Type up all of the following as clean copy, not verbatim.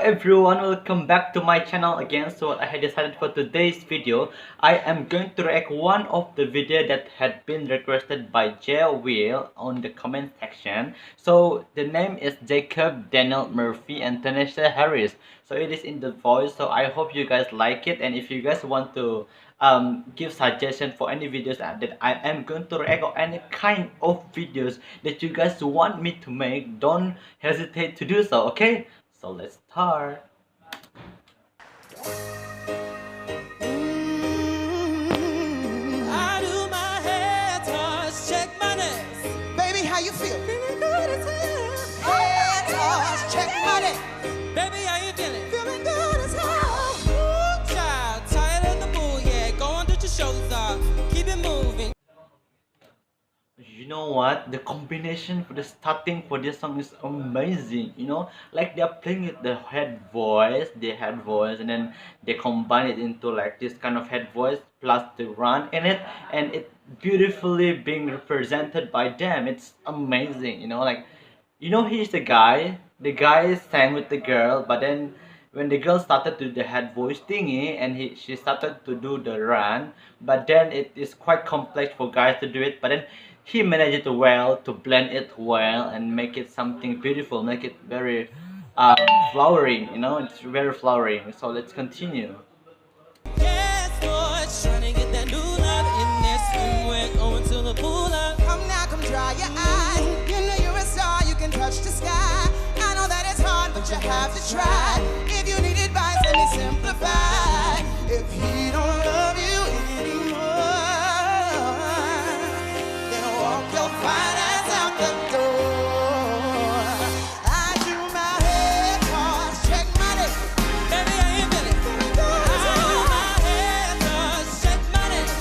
everyone, welcome back to my channel again. So I had decided for today's video, I am going to react one of the video that had been requested by J Will on the comment section. So the name is Jacob Daniel Murphy and Toneisha Harris. So it is in the voice. So I hope you guys like it, and if you guys want to give suggestion for any videos that I am going to react or any kind of videos that you guys want me to make, don't hesitate to do so. Okay, so let's start. I do my hair, touch, check my nails. Baby, how you feel? Feeling good as hell. Hair toss, check money. Baby, how you feeling? Feeling good as hell. Ooh, child, tired of the bull, yeah. Go on, put your shoulders up. Keep it moving. You know what? The combination for the starting for this song is amazing. You know, like they're playing with the head voice, and then they combine it into like this kind of head voice plus the run in it, and it beautifully being represented by them. It's amazing. You know, like he's the guy. The guy sang with the girl, but then when the girl started to do the head voice thingy and she started to do the run, but then it is quite complex for guys to do it, but then he managed it well to blend it well and make it something beautiful, make it very flowering. It's very flowering. So let's continue. Yes, boy, trying to get that new love in this swimwear, going to the pool up. Come now, come dry your eyes. You know you're a star, you can touch the sky. I know that it's hard, but you have to try. If you need advice, let me simplify. If he don't love you anymore, then walk your fine ass out the door. I do my hair toss, check money. Baby, how you feeling? Feeling good as I do hell. my hair, touch, check my nails.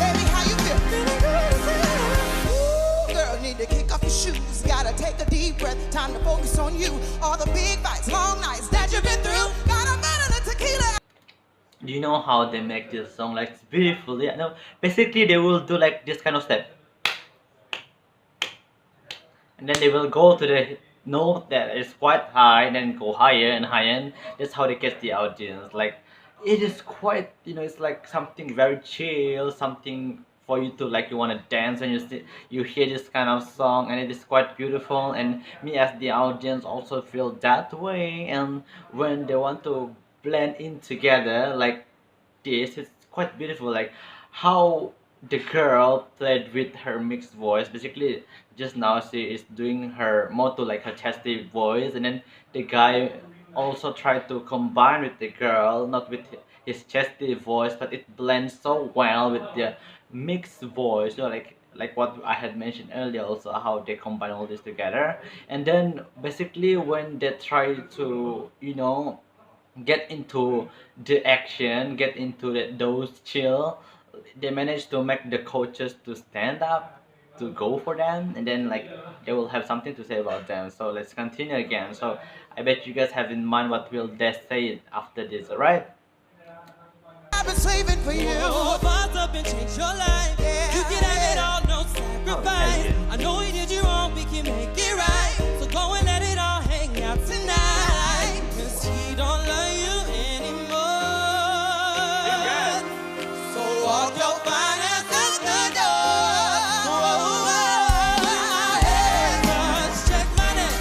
Baby, how you feel? Feeling good as hell. Ooh, girl, need to kick off your shoes. Gotta take a deep breath. Time to focus on you. All the big fights, long nights that you've been through. Got a bottle of tequila. Do you know how they make this song like beautifully? I know basically they will do like this kind of step, and then they will go to the note that is quite high, then go higher and higher, and that's how they get the audience. Like, it is quite, it's like something very chill, something for you to like, you want to dance when you hear this kind of song, and it is quite beautiful, and me as the audience also feel that way. And when they want to blend in together like this, it's quite beautiful, like how the girl played with her mixed voice. Basically, just now she is doing her more to like her chesty voice, and then the guy also tried to combine with the girl, not with his chesty voice, but it blends so well with the mixed voice. Like what I had mentioned earlier, also how they combine all this together. And then basically when they try to get into the action, get into those chill, they manage to make the coaches to stand up to go for them, and then like they will have something to say about them. So let's continue again. So I bet you guys have in mind what will they say after this, alright? I've been slaving for you. Buzz up and change your life. Yeah. You can have it all, no sacrifice. yeah. I know we did you wrong, we can make it right. So go and let it all hang out tonight. Cause he don't love you anymore. So walk your fine ass out the door. Hair touch, check my nails.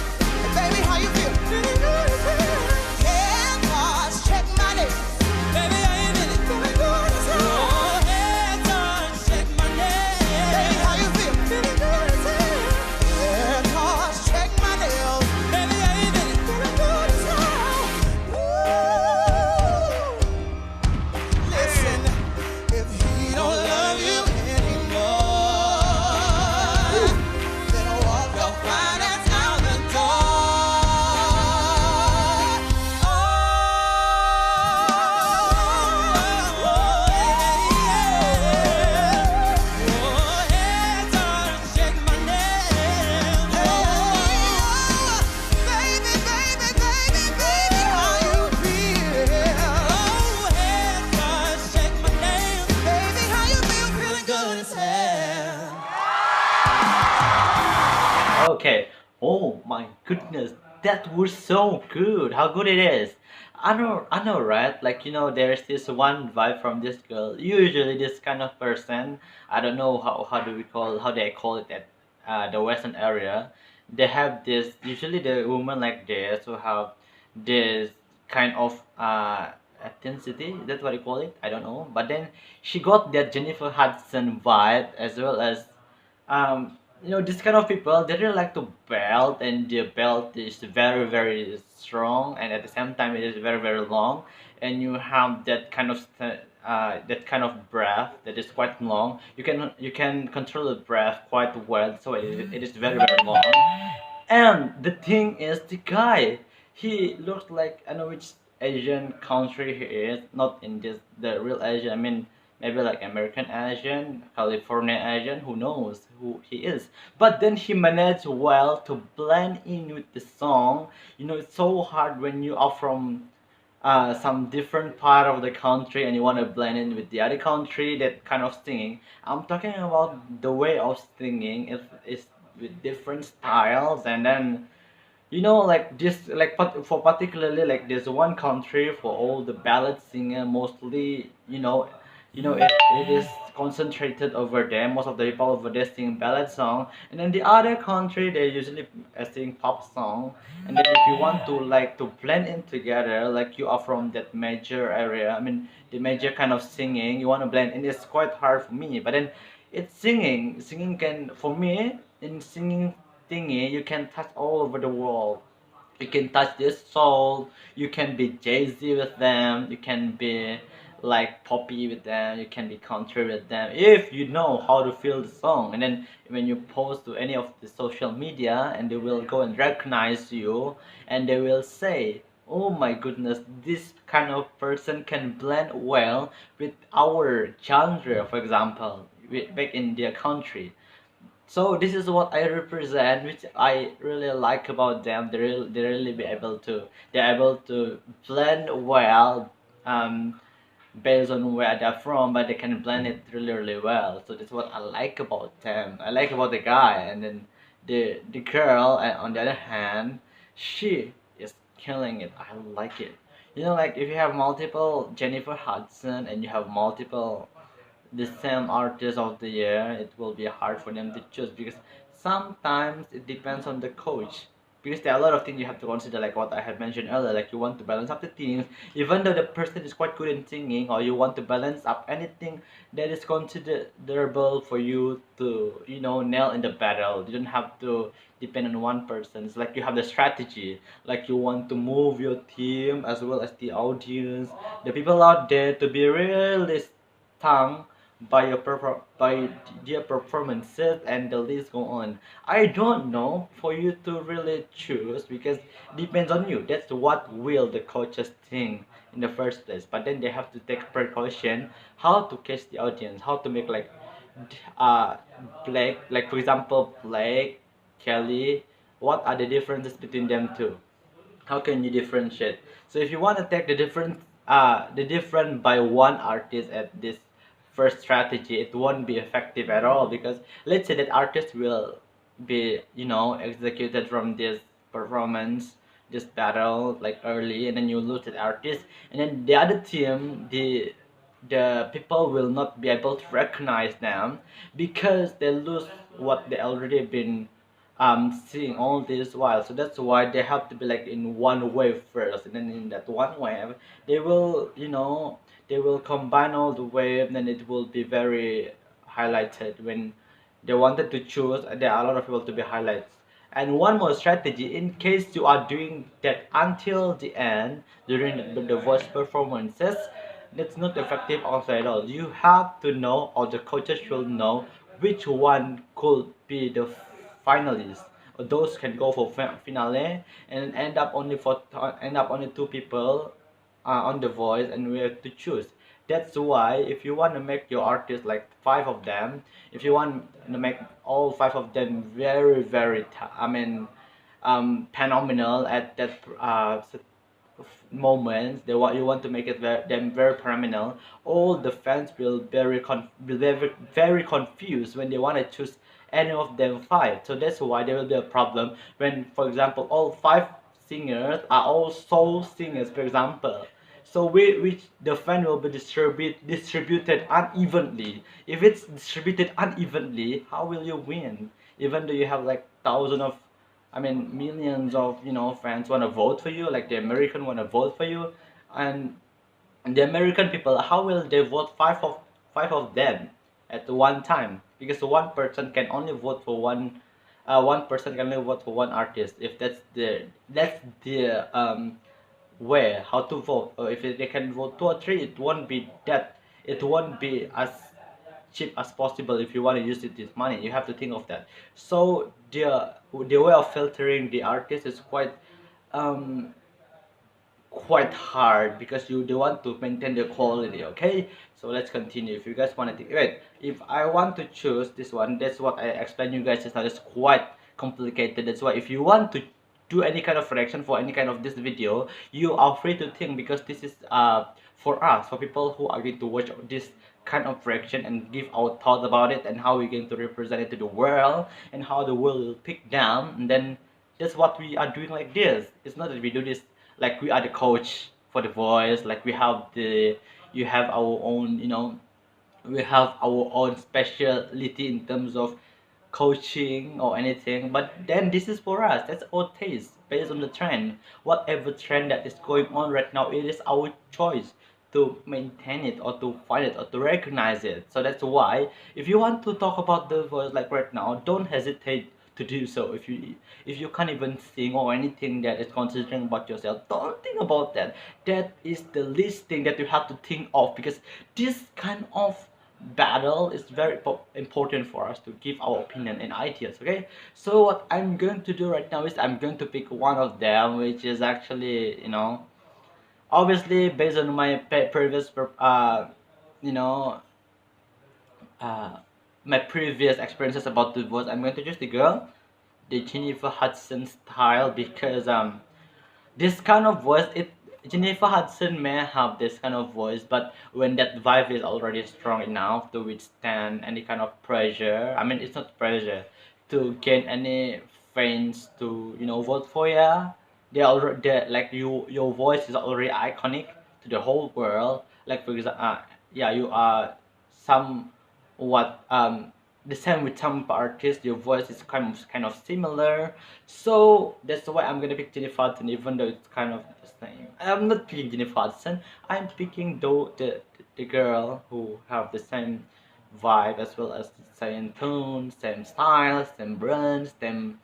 Baby, how you feel? Feeling good as hell. Hair toss, check money. Baby, how you feeling? Feeling good as hell. Oh, hair touch, check my nails. Baby, how you feel? Feeling good as hell. Hair toss, check my nails. Baby, how you feeling? Feeling good as hell. Ooh. Listen, if he don't love you anymore, then walk your fine ass out the door. Oh, yeah. Oh, hair touch, check my nails. Baby, baby, baby, baby, how you feel? Oh, hair touch, check my nails. Baby, how you feel? Feeling Good as hell. Okay. Oh my goodness, that was so good. How good it is. I know, right? Like, there's this one vibe from this girl. Usually, this kind of person, I don't know how they call it at the Western area. They have this. Usually, the woman like this who have this kind of intensity. That's what you call it. I don't know. But then she got that Jennifer Hudson vibe as well as this kind of people, they really like to belt, and the belt is very very strong, and at the same time it is very very long, and you have that kind of that kind of breath that is quite long. You can control the breath quite well, so it is very very long. And the thing is, the guy, he looks like, I know which Asian country he is. Not in this the real Asian. I mean, maybe like American Asian, California Asian. Who knows who he is? But then he managed well to blend in with the song. It's so hard when you are from some different part of the country and you want to blend in with the other country. That kind of singing. I'm talking about the way of singing. It's with different styles, and then like this, like for particularly like this one country, for all the ballad singer, mostly, it is concentrated over there. Most of the people over there sing ballad song, and then the other country they usually sing pop song. And then if you want to like to blend in together, like you are from that major area, I mean the major kind of singing, you want to blend in, it's quite hard for me. But then it's singing can, for me, in singing thingy, you can touch all over the world. You can touch this soul. You can be Jay-Z with them. You can be like Poppy with them. You can be country with them if you know how to feel the song. And then when you post to any of the social media, and they will go and recognize you, and they will say, oh my goodness, this kind of person can blend well with our genre, for example, back in their country. So this is what I represent, which I really like about them. They really be able to, they're able to blend well, based on where they're from, but they can blend it really really well. So that's what I like about them. I like about the guy, and then the girl, on the other hand, she is killing it. I like it. Like if you have multiple Jennifer Hudson and you have multiple the same artist of the year, it will be hard for them to choose, because sometimes it depends on the coach. Because there are a lot of things you have to consider, like what I had mentioned earlier, like you want to balance up the teams, even though the person is quite good in singing, or you want to balance up anything that is considerable for you to, nail in the battle. You don't have to depend on one person. It's like you have the strategy, like you want to move your team as well as the audience, the people out there, to be really stung by their performances, and the list go on. I don't know for you to really choose, because depends on you. That's what will the coaches think in the first place. But then they have to take precaution how to catch the audience, how to make like uh Blake, like for example Blake, Kelly. What are the differences between them two? How can you differentiate? So if you want to take the different by one artist at this first strategy, it won't be effective at all, because let's say that artist will be, executed from this performance, this battle, like early, and then you lose that artist, and then the other team, the people will not be able to recognize them, because they lose what they already been seeing all this while. So that's why they have to be like in one wave first, and then in that one wave they will, they will combine all the wave, and then it will be very highlighted. When they wanted to choose, there are a lot of people to be highlights. And one more strategy, in case you are doing that until the end during the voice performances, that's not effective also at all. You have to know, or the coaches should know, which one could be the finalists. Or those can go for finale, and end up only two people on the voice, and we have to choose. That's why if you want to make your artist like five of them, if you want to make all five of them very very I mean phenomenal at that moments, you want to make it them very phenomenal, all the fans will be very confused when they want to choose any of them five. So that's why there will be a problem when, for example, all five singers are all soul singers, for example. So which the fan will be distributed unevenly. If it's distributed unevenly, how will you win? Even though you have like thousands of, I mean millions of fans wanna vote for you, like the American wanna vote for you, and the American people, how will they vote five of them at one time? Because one person can only vote for one person can only vote for one artist. If that's the way how to vote, or if they can vote two or three, it won't be as cheap as possible. If you want to use this money, you have to think of that. So the way of filtering the artist is um quite hard because you do want to maintain the quality. Okay, so let's continue. If you guys want to wait, if I want to choose this one, that's what I explained you guys just now. It's quite complicated. That's why if you want to do any kind of reaction for any kind of this video, you are free to think, because this is for us, for people who are going to watch this kind of reaction and give our thoughts about it, and how we're going to represent it to the world, and how the world will pick down. And then that's what we are doing like this. It's not that we do this like we are the coach for the voice, like you have our own, we have our own specialty in terms of coaching or anything. But then this is for us, that's our taste based on the trend. Whatever trend that is going on right now, it is our choice to maintain it, or to find it, or to recognize it. So that's why if you want to talk about the voice like right now, don't hesitate to do so. If you can't even sing or anything that is considering about yourself, don't think about that. That is the least thing that you have to think of, because this kind of battle is very important for us to give our opinion and ideas. Okay, so what I'm going to do right now is I'm going to pick one of them, which is actually, obviously based on my previous you know uh my previous experiences about the voice. I'm going to choose the girl, the Jennifer Hudson style, because this kind of voice, it Jennifer Hudson may have this kind of voice, but when that vibe is already strong enough to withstand any kind of pressure, I mean it's not pressure, to gain any fans to vote for you, like your voice is already iconic to the whole world. Like for example, yeah, you are somewhat the same with some artists. Your voice is kind of similar, so that's why I'm gonna pick Jennifer Hudson, even though it's kind of the same. I'm not picking Jennifer Hudson. I'm picking though the girl who have the same vibe, as well as the same tone, same style, same brand, same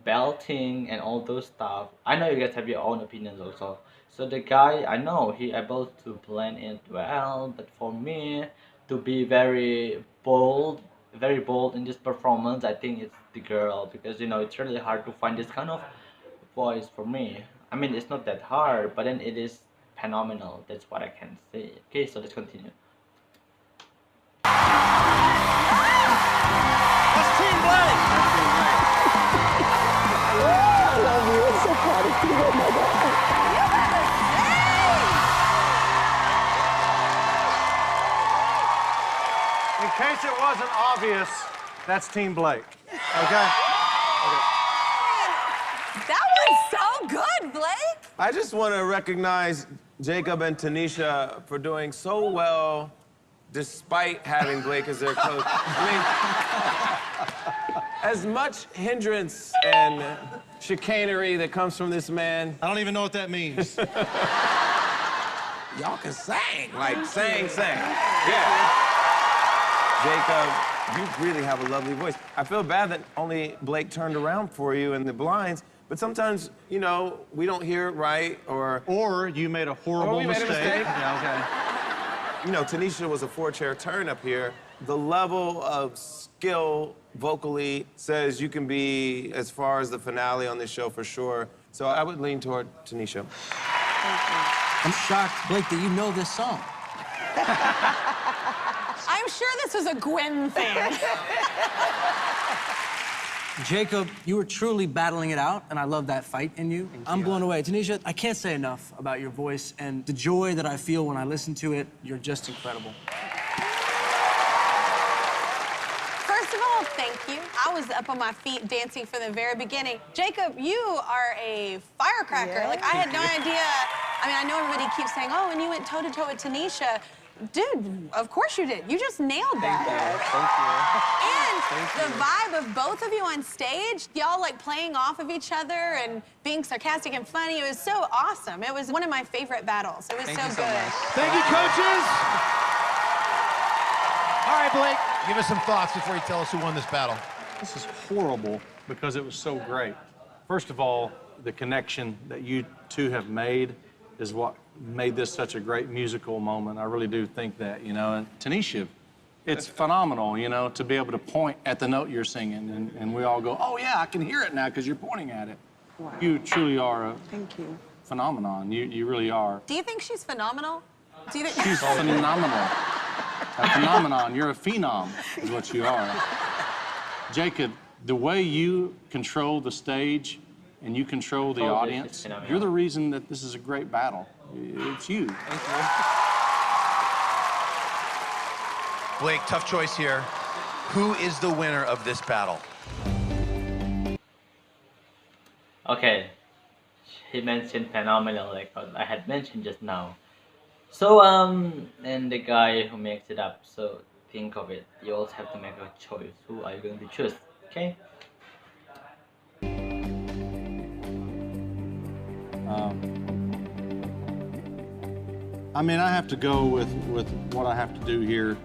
belting and all those stuff. I know you guys have your own opinions also. So the guy, I know he able to blend it well, but for me to be very bold in this performance, I think it's the girl, because it's really hard to find this kind of voice for me. I mean, it's not that hard, but then it is phenomenal. That's what I can say. Okay, so let's continue. That's Team Blake. I love you. It's so proud of you. Oh my God. In case it wasn't obvious, that's Team Blake. Okay? That was so good, Blake. I just want to recognize Jacob and Toneisha for doing so well despite having Blake as their coach. I mean, as much hindrance and chicanery that comes from this man. I don't even know what that means. Y'all can sing, like sing. Yeah. Jacob, you really have a lovely voice. I feel bad that only Blake turned around for you in the blinds, but sometimes, we don't hear it right, Or you made a horrible mistake. Yeah, okay. Toneisha was a 4-chair turn up here. The level of skill vocally says you can be as far as the finale on this show for sure. So I would lean toward Toneisha. I'm shocked, Blake, that you know this song. I'm sure this was a Gwen thing. Jacob, you were truly battling it out, and I love that fight in you. I'm blown away. Toneisha, I can't say enough about your voice and the joy that I feel when I listen to it. You're just incredible. First of all, Well, thank you. I was up on my feet dancing from the very beginning. Jacob, you are a firecracker. Yeah. Like, I had no idea. I mean, I know everybody keeps saying, oh, and you went toe-to-toe with Toneisha. Dude, of course you did. You just nailed that. And the vibe of both of you on stage, y'all like playing off of each other and being sarcastic and funny, it was so awesome. It was one of my favorite battles. It was so good. Thank you, coaches. All right, Blake, give us some thoughts before you tell us who won this battle. This is horrible because it was so great. First of all, the connection that you two have made is what made this such a great musical moment. I really do think that, you know. And Toneisha, it's phenomenal, you know, to be able to point at the note you're singing and we all go, oh yeah, I can hear it now because you're pointing at it. Wow. You truly are a phenomenon. You really are. Do you think she's phenomenal? Do you think She's phenomenal. A phenomenon. You're a phenom, is what you are. Jacob, the way you control the stage and you control the audience, you're the reason that this is a great battle. It's you. Thank you. Blake, tough choice here. Who is the winner of this battle? Okay, he mentioned phenomenal, like I had mentioned just now. So and the guy who makes it up. So think of it. You also have to make a choice. Who are you going to choose? Okay. I mean, I have to go with what I have to do here.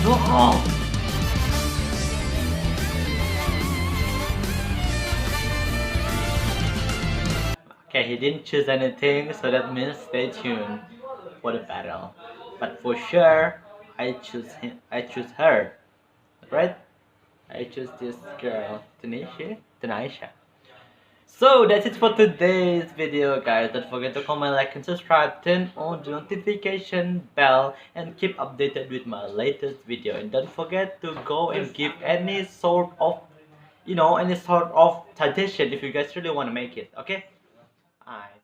No. Okay, he didn't choose anything, so that means stay tuned for the battle. But for sure, I choose him. I choose her, right? I choose this girl, Toneisha. So that's it for today's video, guys. Don't forget to comment, like, and subscribe. Turn on the notification bell and keep updated with my latest video. And don't forget to go and give any sort of, any sort of suggestion if you guys really want to make it. Okay? Alright.